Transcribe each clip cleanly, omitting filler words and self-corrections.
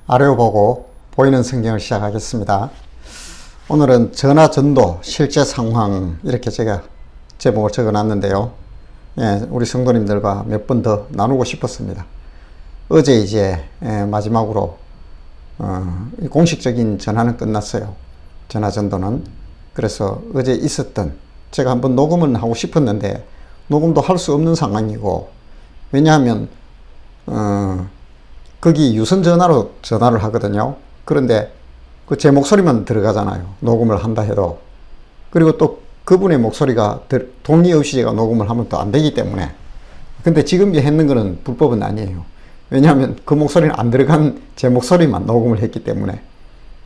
아래로 보고 보이는 성경을 시작하겠습니다. 오늘은 전화전도 실제 상황 이렇게 제가 제목을 적어놨는데요. 우리 성도님들과 몇 번 더 나누고 싶었습니다. 어제 이제 마지막으로 공식적인 전화는 끝났어요. 전화전도는. 그래서 어제 있었던 제가 한번 녹음은 하고 싶었는데 녹음도 할 수 없는 상황이고, 왜냐하면 거기 유선 전화로 전화를 하거든요. 그런데 그 제 목소리만 들어가잖아요. 녹음을 한다 해도. 그리고 또 그분의 목소리가 동의 없이 제가 녹음을 하면 또 안 되기 때문에. 근데 지금 했는 거는 불법은 아니에요. 왜냐하면 그 목소리는 안 들어간 제 목소리만 녹음을 했기 때문에.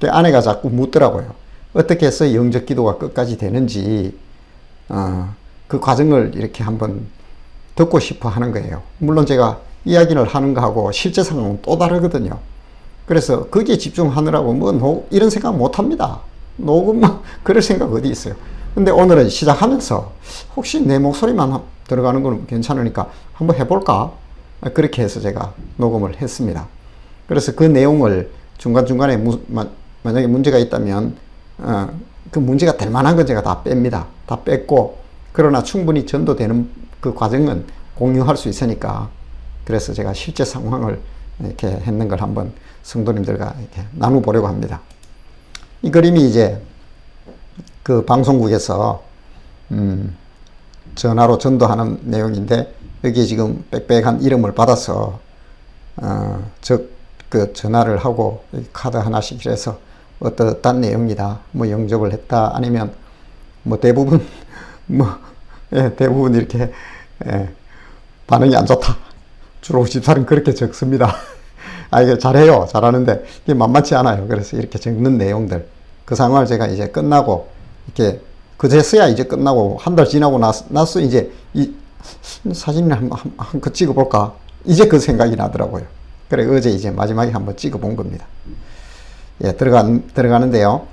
아내가 자꾸 묻더라고요. 어떻게 해서 영적 기도가 끝까지 되는지 그 과정을 이렇게 한번 듣고 싶어 하는 거예요. 물론 제가 이야기를 하는 거하고 실제 상황은 또 다르거든요. 그래서 거기에 집중하느라고 이런 생각 못 합니다. 녹음, 그럴 생각 어디 있어요. 근데 오늘은 시작하면서 혹시 내 목소리만 들어가는 건 괜찮으니까 한번 해볼까? 그렇게 해서 제가 녹음을 했습니다. 그래서 그 내용을 중간중간에 만약에 문제가 있다면 그 문제가 될 만한 건 제가 다 뺍니다. 다 뺐고, 그러나 충분히 전도되는 그 과정은 공유할 수 있으니까, 그래서 제가 실제 상황을 이렇게 했는 걸 한번 성도님들과 이렇게 나눠보려고 합니다. 이 그림이 이제 그 방송국에서 전화로 전도하는 내용인데, 여기 지금 빽빽한 이름을 받아서 그 전화를 하고 카드 하나씩 해서 어떠한 내용이다, 뭐 영접을 했다, 아니면 뭐 대부분 대부분 이렇게 반응이 안 좋다, 주로 집사는 그렇게 적습니다. 이게 잘해요. 잘하는데 이게 만만치 않아요. 그래서 이렇게 적는 내용들, 그 상황을 제가 이제 끝나고 이렇게 그제서야 이제 끝나고 한 달 지나고 나서 이제 이 사진을 한컷 찍어볼까, 이제 그 생각이 나더라고요. 그래 어제 이제 마지막에 한번 찍어본 겁니다. 들어가는데요.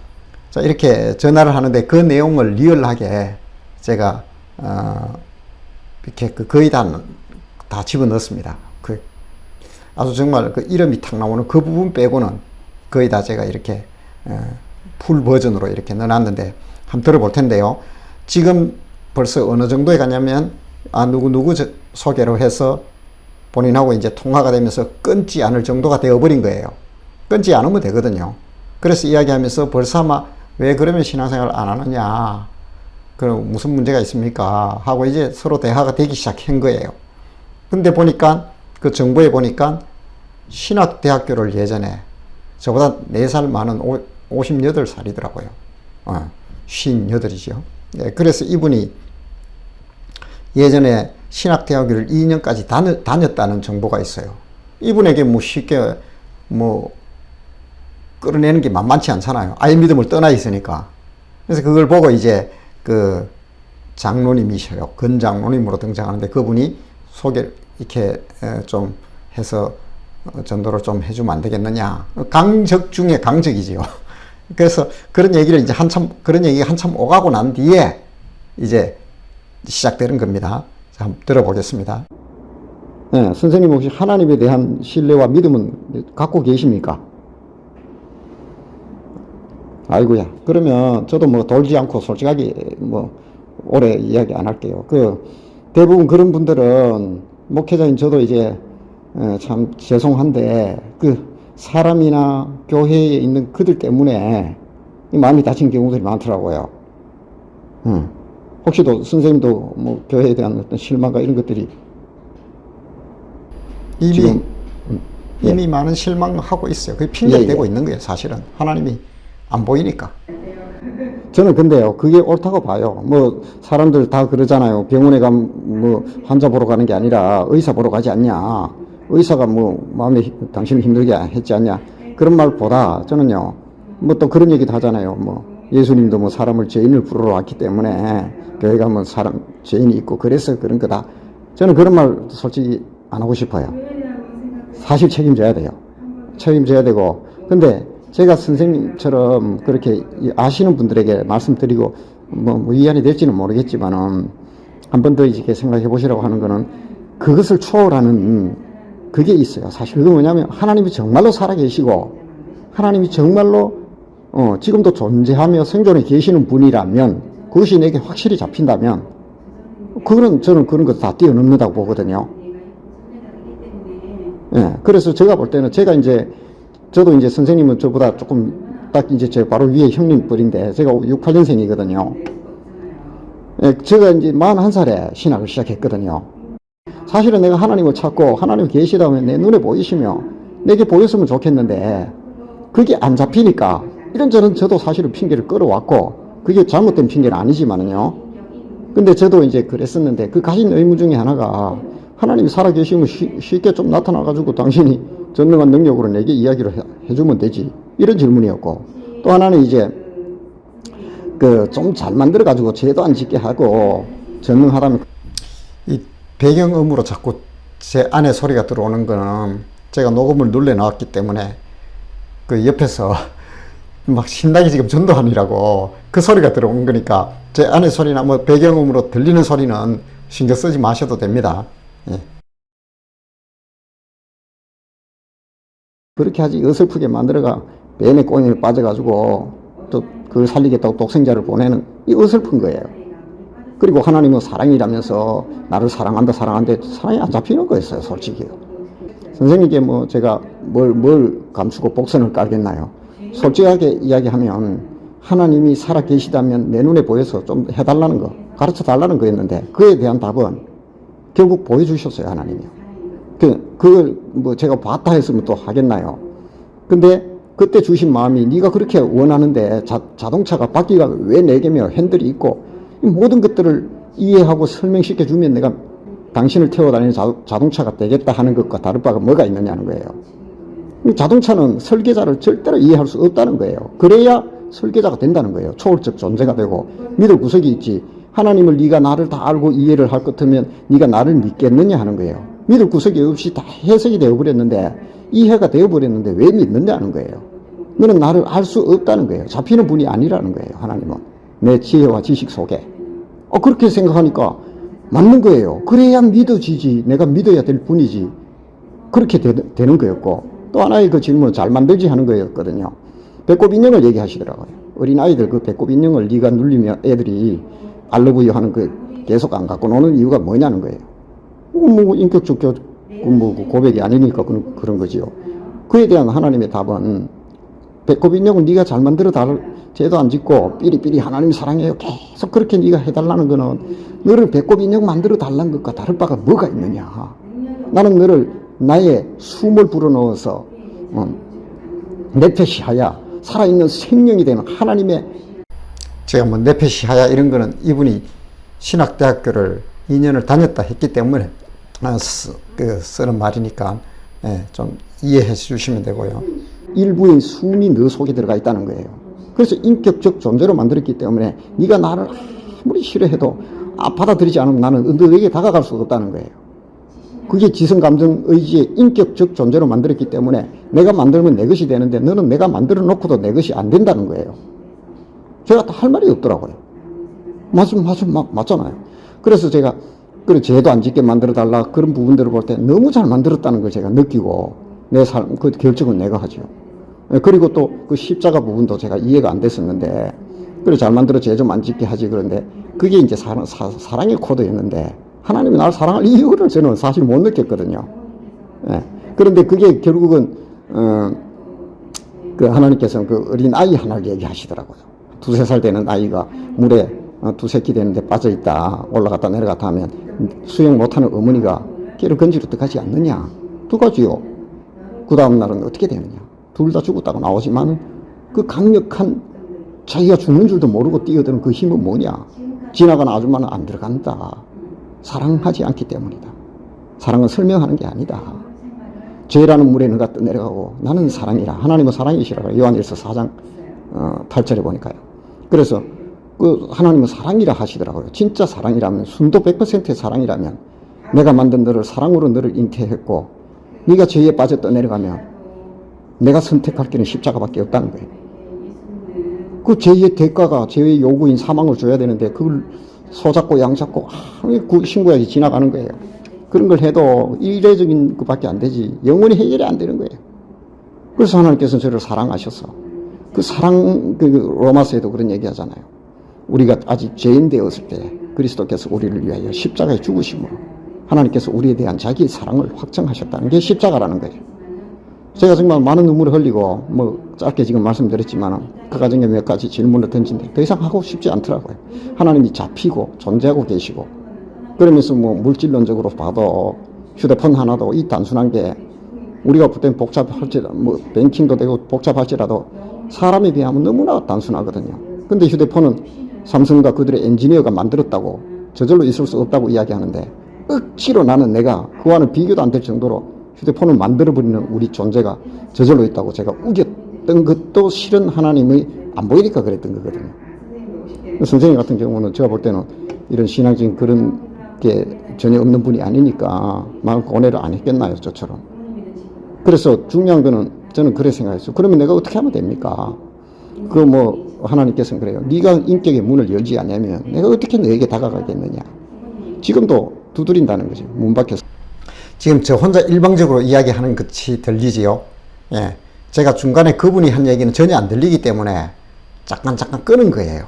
자, 이렇게 전화를 하는데 그 내용을 리얼하게 제가 이렇게 거의 다 집어넣었습니다. 아주 정말 그 이름이 탁 나오는 그 부분 빼고는 거의 다 제가 이렇게 풀 버전으로 이렇게 넣어놨는데 한번 들어볼 텐데요. 지금 벌써 어느 정도에 가냐면 누구 소개로 해서 본인하고 이제 통화가 되면서 끊지 않을 정도가 되어버린 거예요. 끊지 않으면 되거든요. 그래서 이야기하면서 벌써 아마 왜 그러면 신앙생활 안 하느냐, 그럼 무슨 문제가 있습니까 하고 이제 서로 대화가 되기 시작한 거예요. 근데 보니까 그 정보에 보니까 신학대학교를 예전에 저보다 4살 많은 58살이더라고요. 58이죠. 그래서 이분이 예전에 신학대학교를 2년까지 다녔다는 정보가 있어요. 이분에게 쉽게 끌어내는 게 만만치 않잖아요. 아예 믿음을 떠나 있으니까. 그래서 그걸 보고 이제 그 장로님이셔요. 근장로님으로 등장하는데 그분이 이렇게 좀 해서 전도를 좀 해주면 안 되겠느냐. 강적 중에 강적이지요. 그래서 그런 얘기가 한참 오가고 난 뒤에 이제 시작되는 겁니다. 자, 한번 들어보겠습니다. 선생님 혹시 하나님에 대한 신뢰와 믿음은 갖고 계십니까? 아이고야. 그러면 저도 돌지 않고 솔직하게 오래 이야기 안 할게요. 대부분 그런 분들은, 목회자인 저도 이제 참 죄송한데 사람이나 교회에 있는 그들 때문에 마음이 다친 경우들이 많더라고요. 혹시 선생님도 교회에 대한 어떤 실망과 이런 것들이 이미 많은 실망하고 있어요. 그게 핑계가 되고 있는 거예요. 사실은 하나님이 안 보이니까. 저는 근데요, 그게 옳다고 봐요. 사람들 다 그러잖아요. 병원에 가면 환자 보러 가는 게 아니라 의사 보러 가지 않냐. 의사가 마음에 당신을 힘들게 했지 않냐. 그런 말보다 저는요, 또 그런 얘기도 하잖아요. 예수님도 사람을 죄인을 부르러 왔기 때문에 교회 가면 죄인이 있고 그래서 그런 거다. 저는 그런 말 솔직히 안 하고 싶어요. 사실 책임져야 돼요. 책임져야 되고. 근데 제가 선생님처럼 그렇게 아시는 분들에게 말씀드리고 위안이 될지는 모르겠지만은 한 번 더 이렇게 생각해 보시라고 하는 거는, 그것을 초월하는 그게 있어요. 사실 그건 뭐냐면 하나님이 정말로 살아계시고 하나님이 정말로 지금도 존재하며 생존해 계시는 분이라면 그것이 내게 확실히 잡힌다면 그거는 저는 그런 거 다 뛰어넘는다고 보거든요. 예, 그래서 제가 볼 때는 저도 이제 선생님은 저보다 조금 딱 이제 제 바로 위에 형님뻘인데 제가 68년생이거든요. 예, 제가 이제 41살에 신학을 시작했거든요. 사실은 내가 하나님을 찾고 하나님 계시다면 내 눈에 보이시며 내게 보였으면 좋겠는데 그게 안 잡히니까 이런저런 저도 사실은 핑계를 끌어왔고 그게 잘못된 핑계는 아니지만은요. 근데 저도 이제 그랬었는데 그 가진 의문 중에 하나가 하나님이 살아계시면 쉽게 좀 나타나가지고 당신이 전능한 능력으로 내게 이야기를 해주면 되지. 이런 질문이었고 또 하나는 이제 그 좀 잘 만들어가지고 죄도 안 짓게 하고 전능하다면 이 배경음으로 자꾸 제 안에 소리가 들어오는 거는 제가 녹음을 눌러놨기 때문에 그 옆에서 막 신나게 지금 전도하느라고 그 소리가 들어온 거니까 제 안에 소리나 뭐 배경음으로 들리는 소리는 신경 쓰지 마셔도 됩니다. 예. 그렇게 하지 어설프게 만들어가 뱀의 꼬리에 빠져가지고 또 그걸 살리겠다고 독생자를 보내는 이 어설픈 거예요. 그리고 하나님은 사랑이라면서 나를 사랑한다 사랑이 안 잡히는 거였어요. 솔직히 선생님께 뭐 제가 뭘 감추고 복선을 깔겠나요? 솔직하게 이야기하면 하나님이 살아계시다면 내 눈에 보여서 좀 해달라는 거 가르쳐 달라는 거였는데 그에 대한 답은 결국 보여주셨어요. 하나님이요. 그걸 뭐 제가 봤다 했으면 또 하겠나요? 근데 그때 주신 마음이 네가 그렇게 원하는데 자동차가 바퀴가 왜 4개며 핸들이 있고 이 모든 것들을 이해하고 설명시켜 주면 내가 당신을 태워다니는 자동차가 되겠다 하는 것과 다를 바가 뭐가 있느냐는 거예요. 자동차는 설계자를 절대로 이해할 수 없다는 거예요. 그래야 설계자가 된다는 거예요. 초월적 존재가 되고 믿을 구석이 있지. 하나님을 네가 나를 다 알고 이해를 할 것 같으면 네가 나를 믿겠느냐 하는 거예요. 믿을 구석이 없이 다 해석이 되어버렸는데 이해가 되어버렸는데 왜 믿느냐는 거예요. 너는 나를 알 수 없다는 거예요. 잡히는 분이 아니라는 거예요. 하나님은 내 지혜와 지식 속에 그렇게 생각하니까 맞는 거예요. 그래야 믿어지지. 내가 믿어야 될 분이지. 그렇게 되는 거였고 또 하나의 그 질문을 잘 만들지 하는 거였거든요. 배꼽 인형을 얘기하시더라고요. 어린아이들 그 배꼽 인형을 네가 눌리면 애들이 알러브유 하는 그 계속 안 갖고 노는 이유가 뭐냐는 거예요. 뭐 인격적 뭐 고백이 아니니까 그런 거지요. 그에 대한 하나님의 답은 배꼽 인형은 네가 잘 만들어 죄도 안 짓고 삐리삐리 하나님 사랑해요 계속 그렇게 네가 해달라는 거는 너를 배꼽 인형 만들어 달라는 것과 다를 바가 뭐가 있느냐. 나는 너를 나의 숨을 불어넣어서 네페시하야 살아있는 생명이 되는 하나님의 제가 뭐 네페시하야 이런 거는 이분이 신학대학교를 2년을 다녔다 했기 때문에 쓰는 말이니까 좀 이해해 주시면 되고요. 일부의 숨이 너 속에 들어가 있다는 거예요. 그래서 인격적 존재로 만들었기 때문에 네가 나를 아무리 싫어해도 받아들이지 않으면 나는 너에게 다가갈 수가 없다는 거예요. 그게 지성, 감정, 의지의 인격적 존재로 만들었기 때문에 내가 만들면 내 것이 되는데 너는 내가 만들어 놓고도 내 것이 안 된다는 거예요. 제가 할 말이 없더라고요. 맞잖아요. 그래서 제가 죄도 안 짓게 만들어 달라 그런 부분들을 볼 때 너무 잘 만들었다는 걸 제가 느끼고 내 삶 그 결정은 내가 하죠. 그리고 또 그 십자가 부분도 제가 이해가 안 됐었는데 그래 잘 만들어 죄 좀 안 짓게 하지. 그런데 그게 이제 사랑의 코드였는데 하나님이 나를 사랑할 이유를 저는 사실 못 느꼈거든요. 그런데 그게 결국은 그 하나님께서는 그 어린 아이 하나를 얘기하시더라고요. 2-3살 되는 아이가 물에 두세 끼 되는데 빠져있다 올라갔다 내려갔다 하면 수영 못하는 어머니가 걔를 건지러 들어가지 않느냐. 들어가지요. 그 다음 날은 어떻게 되느냐. 둘 다 죽었다고 나오지만 그 강력한 자기가 죽는 줄도 모르고 뛰어드는 그 힘은 뭐냐. 지나가는 아줌마는 안 들어간다. 사랑하지 않기 때문이다. 사랑은 설명하는 게 아니다. 죄라는 물에 너가 떠내려가고 나는 사랑이라. 하나님은 사랑이시라. 요한일서 4장 8절에 보니까요. 그래서 그 하나님은 사랑이라 하시더라고요. 진짜 사랑이라면 순도 100%의 사랑이라면 내가 만든 너를 사랑으로 너를 잉태했고 네가 죄에 빠져 떠내려가면 내가 선택할 길은 십자가밖에 없다는 거예요. 그 죄의 대가가 죄의 요구인 사망을 줘야 되는데 그걸 소잡고 양잡고 신고해야지 지나가는 거예요. 그런 걸 해도 이례적인 것밖에 안 되지 영원히 해결이 안 되는 거예요. 그래서 하나님께서는 저를 사랑하셔서 그 사랑, 그 로마서에도 그런 얘기 하잖아요. 우리가 아직 죄인 되었을 때 그리스도께서 우리를 위하여 십자가에 죽으심으로 하나님께서 우리에 대한 자기의 사랑을 확정하셨다는 게 십자가라는 거예요. 제가 정말 많은 눈물을 흘리고 뭐 짧게 지금 말씀드렸지만 그 과정에 몇 가지 질문을 던진데 더 이상 하고 싶지 않더라고요. 하나님이 잡히고 존재하고 계시고 그러면서 뭐 물질론적으로 봐도 휴대폰 하나도 이 단순한 게 우리가 그땐 복잡할지라도 뭐 뱅킹도 되고 복잡할지라도 사람에 비하면 너무나 단순하거든요. 근데 휴대폰은 삼성과 그들의 엔지니어가 만들었다고 저절로 있을 수 없다고 이야기하는데 억지로 나는 내가 그와는 비교도 안 될 정도로 휴대폰을 만들어버리는 우리 존재가 저절로 있다고 제가 우겼던 것도 실은 하나님이 안 보이니까 그랬던 거거든요. 선생님 같은 경우는 제가 볼 때는 이런 신앙적인 그런 게 전혀 없는 분이 아니니까 마음 고뇌를 안 했겠나요, 저처럼. 그래서 중요한 거는 저는 그래 생각했어요. 그러면 내가 어떻게 하면 됩니까? 그 뭐 하나님께서는 그래요. 네가 인격의 문을 열지 않으면 내가 어떻게 너에게 다가가겠느냐. 지금도 두드린다는 거죠. 문 밖에서. 지금 저 혼자 일방적으로 이야기하는 것이 들리지요. 예. 제가 중간에 그분이 한 얘기는 전혀 안 들리기 때문에 잠깐 끄는 거예요.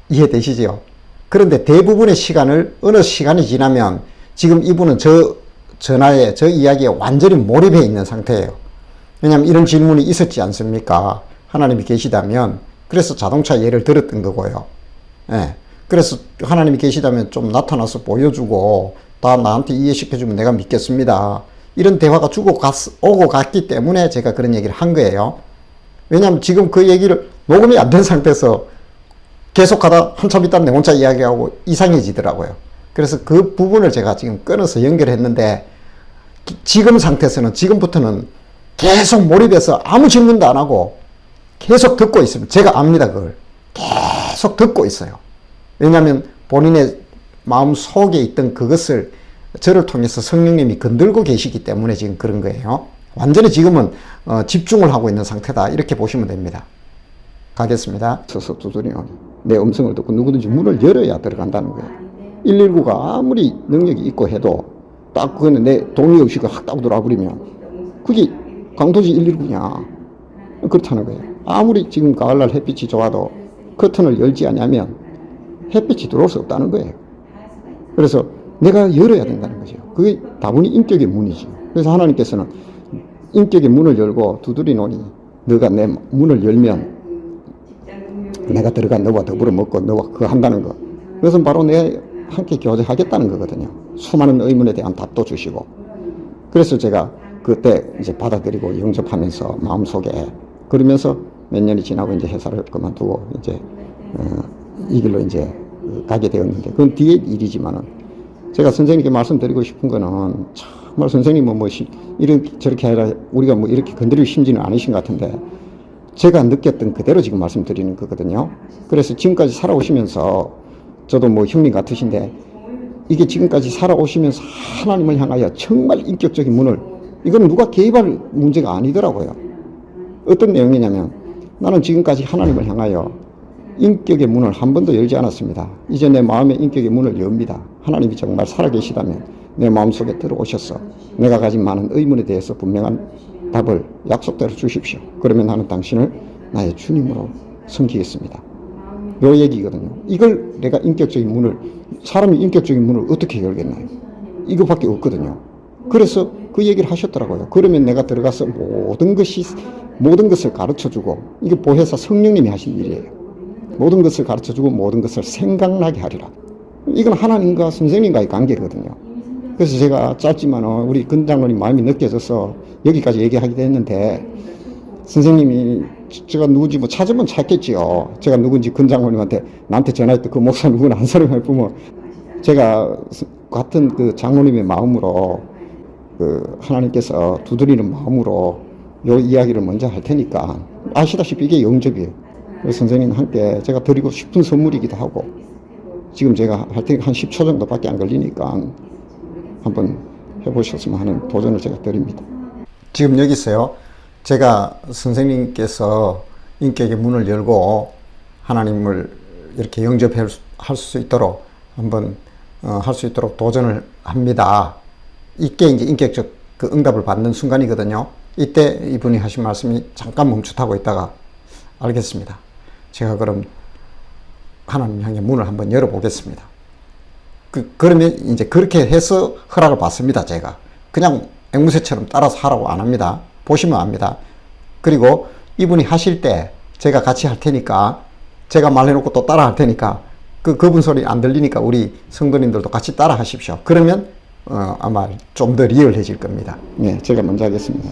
이해되시죠? 그런데 대부분의 시간을 어느 시간이 지나면 지금 이분은 저 전화에 저 이야기에 완전히 몰입해 있는 상태예요. 왜냐하면 이런 질문이 있었지 않습니까? 하나님이 계시다면. 그래서 자동차 예를 들었던 거고요. 예. 그래서 하나님이 계시다면 좀 나타나서 보여주고 다 나한테 이해시켜주면 내가 믿겠습니다. 이런 대화가 오고 갔기 때문에 제가 그런 얘기를 한 거예요. 왜냐하면 지금 그 얘기를 녹음이 안 된 상태에서 계속하다 한참 있다 내 혼자 이야기하고 이상해지더라고요. 그래서 그 부분을 제가 지금 끊어서 연결했는데 지금 상태에서는 지금부터는 계속 몰입해서 아무 질문도 안 하고 계속 듣고 있습니다. 제가 압니다. 그걸 계속 듣고 있어요. 왜냐하면 본인의 마음 속에 있던 그것을 저를 통해서 성령님이 건들고 계시기 때문에 지금 그런 거예요. 완전히 지금은 집중을 하고 있는 상태다 이렇게 보시면 됩니다. 가겠습니다. 서서 두드리는 내 음성을 듣고 누구든지 문을 열어야 들어간다는 거예요. 119가 아무리 능력이 있고 해도 딱 그거는 내 동의 없이 확 따고 들어와버리면 그게 강도지 119냐 그렇다는 거예요. 아무리 지금 가을날 햇빛이 좋아도 커튼을 열지 않으면 햇빛이 들어올 수 없다는 거예요. 그래서 내가 열어야 된다는 거죠. 그게 다분히 인격의 문이죠. 그래서 하나님께서는 인격의 문을 열고 두드리노니 너가 내 문을 열면 내가 들어가 너와 더불어 먹고 너와 그거 한다는 거. 그것은 바로 내 함께 교제하겠다는 거거든요. 수많은 의문에 대한 답도 주시고. 그래서 제가 그때 이제 받아들이고 영접하면서 마음속에 그러면서 몇 년이 지나고 이제 회사를 그만두고 이제 이 길로 이제 가게 되었는데 그건 뒤의 일이지만은 제가 선생님께 말씀드리고 싶은 거는 정말 선생님은 뭐 이런 저렇게 아니라 우리가 뭐 이렇게 건드릴 심지는 아니신 것 같은데 제가 느꼈던 그대로 지금 말씀드리는 거거든요. 그래서 지금까지 살아오시면서 저도 뭐 형님 같으신데 이게 지금까지 살아오시면서 하나님을 향하여 정말 인격적인 문을 이건 누가 개입할 문제가 아니더라고요. 어떤 내용이냐면 나는 지금까지 하나님을 향하여 인격의 문을 한 번도 열지 않았습니다. 이제 내 마음의 인격의 문을 엽니다. 하나님이 정말 살아계시다면 내 마음속에 들어오셔서 내가 가진 많은 의문에 대해서 분명한 답을 약속대로 주십시오. 그러면 나는 당신을 나의 주님으로 섬기겠습니다. 요 얘기거든요. 이걸 내가 인격적인 문을 사람이 인격적인 문을 어떻게 열겠나요? 이거밖에 없거든요. 그래서 그 얘기를 하셨더라고요. 그러면 내가 들어가서 모든 것을 가르쳐주고 이게 보혜사 성령님이 하신 일이에요. 모든 것을 가르쳐주고 모든 것을 생각나게 하리라. 이건 하나님과 선생님과의 관계거든요. 그래서 제가 짧지만 우리 근장로님 마음이 느껴져서 여기까지 얘기하기도 했는데 선생님이 제가 누군지 뭐 찾으면 찾겠지요. 제가 누군지 근장로님한테 나한테 전화했던 그 목사 누구나 한 사람을 보면 제가 같은 그 장로님의 마음으로 그 하나님께서 두드리는 마음으로 요 이야기를 먼저 할 테니까 아시다시피 이게 영접이에요. 선생님 함께 제가 드리고 싶은 선물이기도 하고 지금 제가 할 테니까 한 10초 정도밖에 안 걸리니까 한번 해보셨으면 하는 도전을 제가 드립니다. 지금 여기 있어요. 제가 선생님께서 인격의 문을 열고 하나님을 이렇게 영접할 수 있도록 한번 할 수 있도록 도전을 합니다. 이게 이제 인격적 그 응답을 받는 순간이거든요. 이때 이분이 하신 말씀이 잠깐 멈칫하고 있다가 알겠습니다. 제가 그럼 하나님 향해 문을 한번 열어보겠습니다. 그러면 이제 그렇게 해서 허락을 받습니다. 제가 그냥 앵무새처럼 따라서 하라고 안 합니다. 보시면 압니다. 그리고 이분이 하실 때 제가 같이 할 테니까, 제가 말해놓고 또 따라 할 테니까, 그분 소리 안 들리니까 우리 성도님들도 같이 따라 하십시오. 그러면 아마 좀 더 리얼해질 겁니다. 네, 제가 먼저 하겠습니다.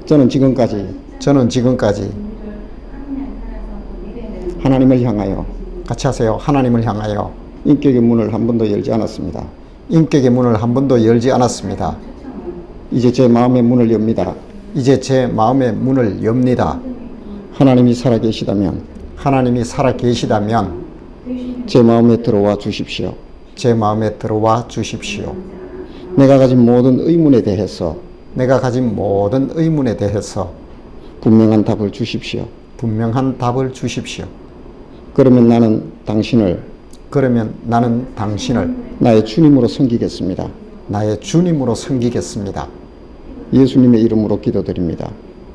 저는 지금까지 하나님을 향하여, 같이 하세요. 하나님을 향하여 인격의 문을 한 번도 열지 않았습니다. 인격의 문을 한 번도 열지 않았습니다. 이제 제 마음의 문을 엽니다. 이제 제 마음의 문을 엽니다. 하나님이 살아계시다면 제 마음에 들어와 주십시오. 제 마음에 들어와 주십시오. 내가 가진 모든 의문에 대해서 분명한 답을 주십시오. 분명한 답을 주십시오. 그러면 나는 당신을 나의 주님으로 섬기겠습니다. 나의 주님으로 섬기겠습니다. 예수님의 이름으로 기도드립니다.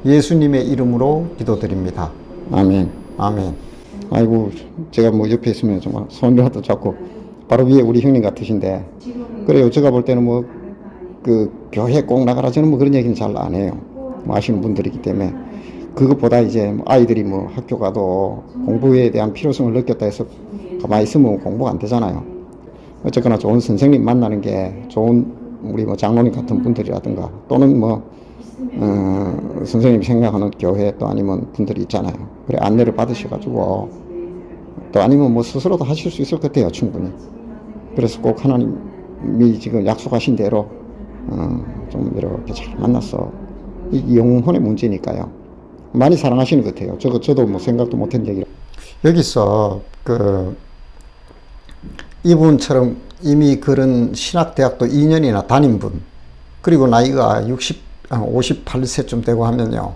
예수님의 이름으로 기도드립니다. 아멘. 아멘. 아이고, 제가 뭐 옆에 있으면 정말 손이라도 잡고, 바로 위에 우리 형님 같으신데, 그래요. 제가 볼 때는 뭐 교회 꼭 나가라, 저는 뭐 그런 얘기는 잘 안 해요. 뭐 아시는 분들이기 때문에. 그것보다 이제 아이들이 뭐 학교 가도 공부에 대한 필요성을 느꼈다 해서 가만히 있으면 공부가 안 되잖아요. 어쨌거나 좋은 선생님 만나는 게, 좋은 우리 뭐 장로님 같은 분들이라든가, 또는 뭐 선생님이 생각하는 교회, 또 아니면 분들이 있잖아요. 그래, 안내를 받으셔가지고, 또 아니면 뭐 스스로도 하실 수 있을 것 같아요. 충분히. 그래서 꼭 하나님이 지금 약속하신 대로 좀 이렇게 잘 만나서, 이 영혼의 문제니까요. 많이 사랑하시는 것 같아요. 저도 뭐 생각도 못한 얘기라. 여기서 이분처럼 이미 그런 신학대학도 2년이나 다닌 분, 그리고 나이가 58세쯤 되고 하면요,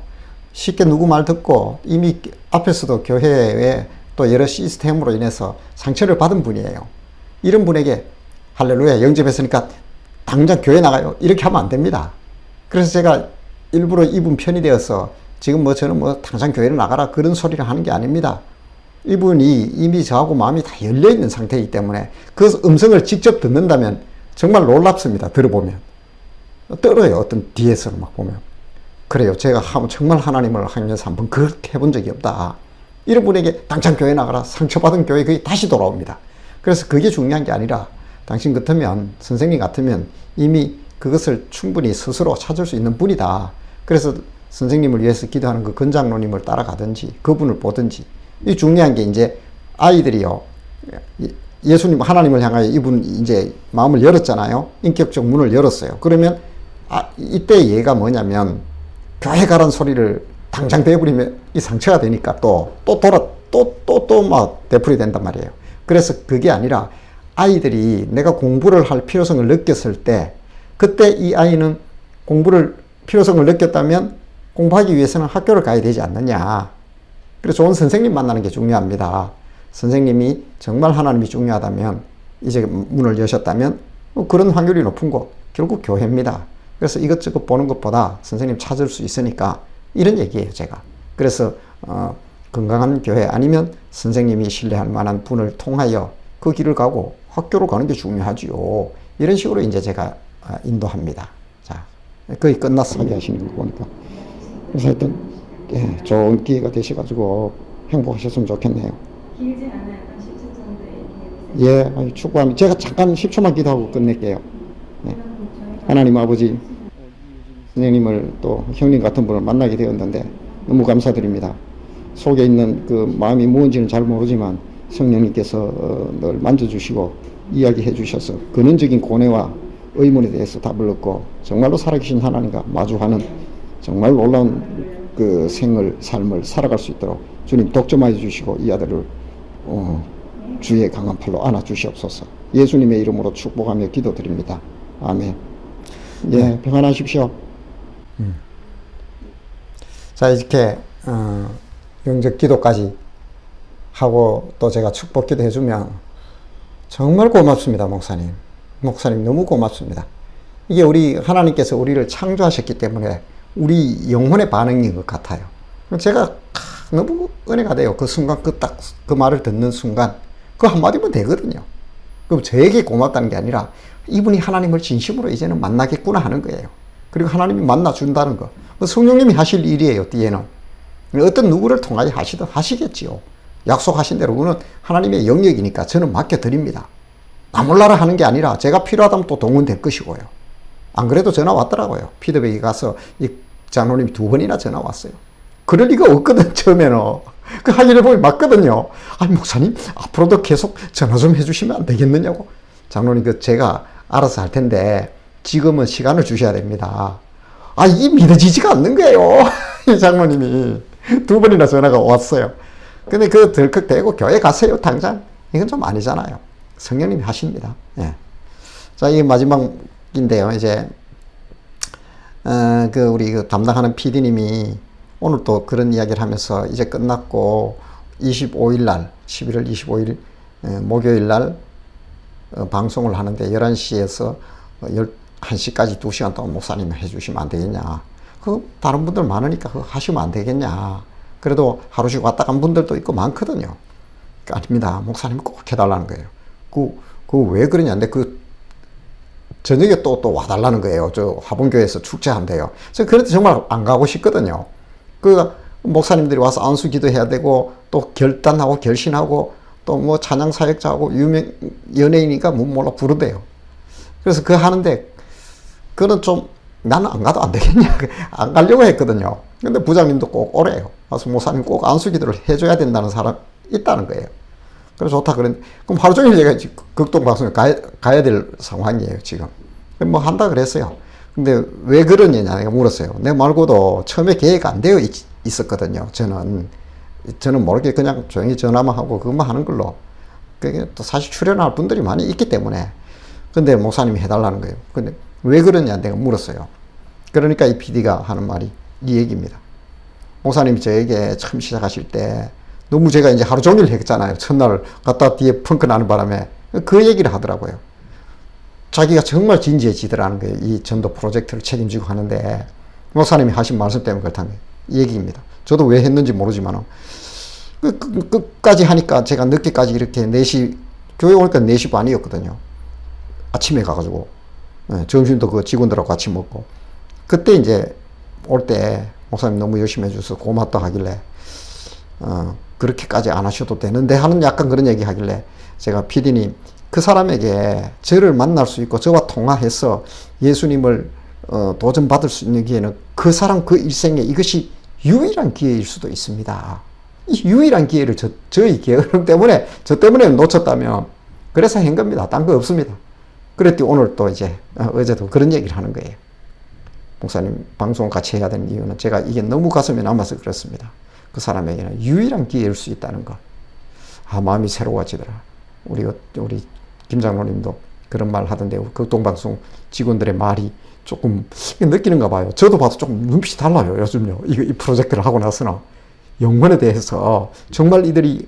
쉽게 누구 말 듣고 이미 앞에서도 교회에 또 여러 시스템으로 인해서 상처를 받은 분이에요. 이런 분에게 할렐루야 영접했으니까 당장 교회 나가요, 이렇게 하면 안 됩니다. 그래서 제가 일부러 이분 편이 되어서 지금 뭐 저는 뭐 당장 교회를 나가라 그런 소리를 하는 게 아닙니다. 이분이 이미 저하고 마음이 다 열려있는 상태이기 때문에 그 음성을 직접 듣는다면 정말 놀랍습니다. 들어보면 떨어요. 어떤 뒤에서 막 보면. 그래요. 제가 정말 하나님을 향해서 한번 그렇게 해본 적이 없다. 이런 분에게 당장 교회 나가라, 상처받은 교회 거의 다시 돌아옵니다. 그래서 그게 중요한 게 아니라, 당신 같으면, 선생님 같으면 이미 그것을 충분히 스스로 찾을 수 있는 분이다. 그래서 선생님을 위해서 기도하는 그 건장로님을 따라가든지 그분을 보든지. 이 중요한 게 이제 아이들이요, 예수님 하나님을 향하여 이분 이제 마음을 열었잖아요. 인격적 문을 열었어요. 그러면 이때 얘가 뭐냐면, 교회 가란 소리를 당장 대버리면 이 상처가 되니까 또 막 되풀이 된단 말이에요. 그래서 그게 아니라 아이들이 내가 공부를 할 필요성을 느꼈을 때, 그때 이 아이는 공부를 필요성을 느꼈다면 공부하기 위해서는 학교를 가야 되지 않느냐. 그래서 좋은 선생님 만나는 게 중요합니다. 선생님이 정말 하나님이 중요하다면, 이제 문을 여셨다면 그런 확률이 높은 곳, 결국 교회입니다. 그래서 이것저것 보는 것보다 선생님 찾을 수 있으니까, 이런 얘기예요, 제가. 그래서 건강한 교회 아니면 선생님이 신뢰할 만한 분을 통하여 그 길을 가고 학교로 가는 게 중요하지요. 이런 식으로 이제 제가 인도합니다. 자, 거의 끝났어. 하시는 거 보니까. 그래서 하여튼 좋은 기회가 되셔가지고 행복하셨으면 좋겠네요. 길진 않아요. 한 10초 정도 얘기해 예, 축구하면 제가 잠깐 10초만 기도하고 끝낼게요. 네. 하나님 아버지, 선생님을 또 형님 같은 분을 만나게 되었는데 너무 감사드립니다. 속에 있는 그 마음이 무엇인지는 잘 모르지만 성령님께서 늘 만져주시고 이야기해 주셔서 근원적인 고뇌와 의문에 대해서 답을 얻고, 정말로 살아계신 하나님과 마주하는 정말 놀라운 그 삶을 살아갈 수 있도록 주님 독점하여 주시고, 이 아들을 주의 강한 팔로 안아 주시옵소서. 예수님의 이름으로 축복하며 기도드립니다. 아멘. 예, 평안하십시오. 자, 이렇게 영접 기도까지 하고 또 제가 축복 기도 해주면 정말 고맙습니다, 목사님. 목사님 너무 고맙습니다. 이게 우리 하나님께서 우리를 창조하셨기 때문에 우리 영혼의 반응인 것 같아요. 제가 너무 은혜가 돼요. 그 순간 그 말을 듣는 순간 그 한마디면 되거든요. 그럼 저에게 고맙다는 게 아니라 이분이 하나님을 진심으로 이제는 만나겠구나 하는 거예요. 그리고 하나님이 만나준다는 거. 성령님이 하실 일이에요. 뒤에는. 어떤 누구를 통하여 하시든 하시겠지요. 약속하신 대로 그는 하나님의 영역이니까 저는 맡겨드립니다. 나 몰라라 하는 게 아니라 제가 필요하다면 또 동원될 것이고요. 안 그래도 전화 왔더라고요. 피드백이 가서 이 장로님이 2번이나 전화 왔어요. 그럴 리가 없거든, 처음에는. 그 확인해 보면 맞거든요. 아니, 목사님, 앞으로도 계속 전화 좀 해주시면 안 되겠느냐고. 장로님, 제가 알아서 할 텐데, 지금은 시간을 주셔야 됩니다. 아, 이게 믿어지지가 않는 거예요. 이 장로님이. 2번이나 전화가 왔어요. 근데 덜컥대고 교회 가세요, 당장. 이건 좀 아니잖아요. 성령님이 하십니다. 예. 자, 이게 마지막인데요. 이제, 우리 담당하는 PD님이 오늘 또 그런 이야기를 하면서 이제 끝났고 25일 날 11월 25일 목요일 날 방송을 하는데 11시에서 1시까지 2시간 동안 목사님 해주시면 안 되겠냐. 다른 분들 많으니까 그거 하시면 안 되겠냐. 그래도 하루씩 왔다 간 분들도 있고 많거든요. 아닙니다. 목사님 꼭 해달라는 거예요. 왜 그러냐는데 저녁에 또 와달라는 거예요. 저 화봉교회에서 축제한대요. 그래도 정말 안 가고 싶거든요. 목사님들이 와서 안수 기도해야 되고, 또 결단하고 결신하고, 또 뭐 찬양 사역자하고 유명 연예인이니까 뭐 몰라 부르대요. 그래서 하는데, 그는 좀 나는 안 가도 안 되겠냐. 안 가려고 했거든요. 근데 부장님도 꼭 오래요. 그래서 목사님 꼭 안수 기도를 해줘야 된다는 사람 있다는 거예요. 그래서 좋다 그랬는데, 그럼 하루 종일 얘가 극동방송에 가야 될 상황이에요, 지금. 뭐 한다 그랬어요. 근데 왜 그러느냐 내가 물었어요. 내 말고도 처음에 계획 안 되어 있었거든요. 저는 모르게 그냥 조용히 전화만 하고 그것만 하는 걸로. 그게 또 사실 출연할 분들이 많이 있기 때문에. 근데 목사님이 해달라는 거예요. 근데 왜 그러냐 내가 물었어요. 그러니까 이 PD가 하는 말이 이 얘기입니다. 목사님이 저에게 처음 시작하실 때 너무 제가 이제 하루 종일 했잖아요. 첫날 갔다 뒤에 펑크 나는 바람에 그 얘기를 하더라고요. 자기가 정말 진지해지더라는 거예요. 이 전도 프로젝트를 책임지고 하는데 목사님이 하신 말씀 때문에 그렇다는 거예요. 이 얘기입니다. 저도 왜 했는지 모르지만 끝까지 하니까 제가 늦게까지 이렇게 4시 교회 오니까 4시 반이었거든요. 아침에 가가지고 점심도 그 직원들하고 같이 먹고 그때 이제 올 때 목사님 너무 열심히 해줘서 고맙다 하길래 그렇게까지 안 하셔도 되는데 하는 약간 그런 얘기 하길래 제가 PD님 그 사람에게 저를 만날 수 있고 저와 통화해서 예수님을 도전받을 수 있는 기회는 그 사람 그 일생에 이것이 유일한 기회일 수도 있습니다. 이 유일한 기회를 저희 게으름 때문에 저 때문에 놓쳤다면 그래서 한 겁니다. 딴 거 없습니다. 그랬더니 오늘 또 이제 어제도 그런 얘기를 하는 거예요. 목사님 방송 같이 해야 되는 이유는 제가 이게 너무 가슴에 남아서 그렇습니다. 그 사람에게는 유일한 기회일 수 있다는 것. 마음이 새로워지더라. 우리 김 장로님도 그런 말 하던데 그 동방송 직원들의 말이 조금 느끼는가 봐요. 저도 봐도 조금 눈빛이 달라요. 요즘요. 이 프로젝트를 하고 나서는 영혼에 대해서 정말 이들이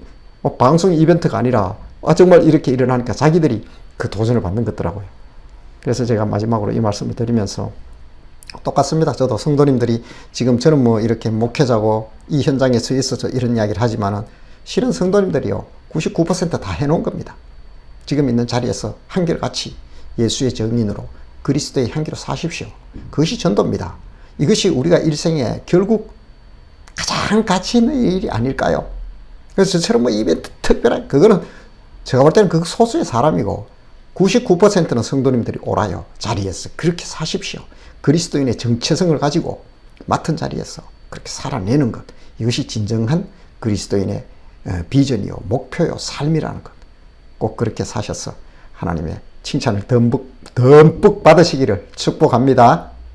방송 이벤트가 아니라 정말 이렇게 일어나니까 자기들이 그 도전을 받는 것더라고요. 그래서 제가 마지막으로 이 말씀을 드리면서 똑같습니다. 저도 성도님들이 지금 저는 뭐 이렇게 목회자고 이 현장에 서 있어서 이런 이야기를 하지만은 실은 성도님들이요 99% 다 해놓은 겁니다. 지금 있는 자리에서 한결같이 예수의 증인으로 그리스도의 향기로 사십시오. 그것이 전도입니다. 이것이 우리가 일생에 결국 가장 가치 있는 일이 아닐까요? 그래서 저처럼 뭐 이벤트 특별한 그거는 제가 볼 때는 그 소수의 사람이고 99%는 성도님들이 오라요. 자리에서 그렇게 사십시오. 그리스도인의 정체성을 가지고 맡은 자리에서 그렇게 살아내는 것. 이것이 진정한 그리스도인의 비전이요, 목표요, 삶이라는 것. 꼭 그렇게 사셔서 하나님의 칭찬을 듬뿍 받으시기를 축복합니다.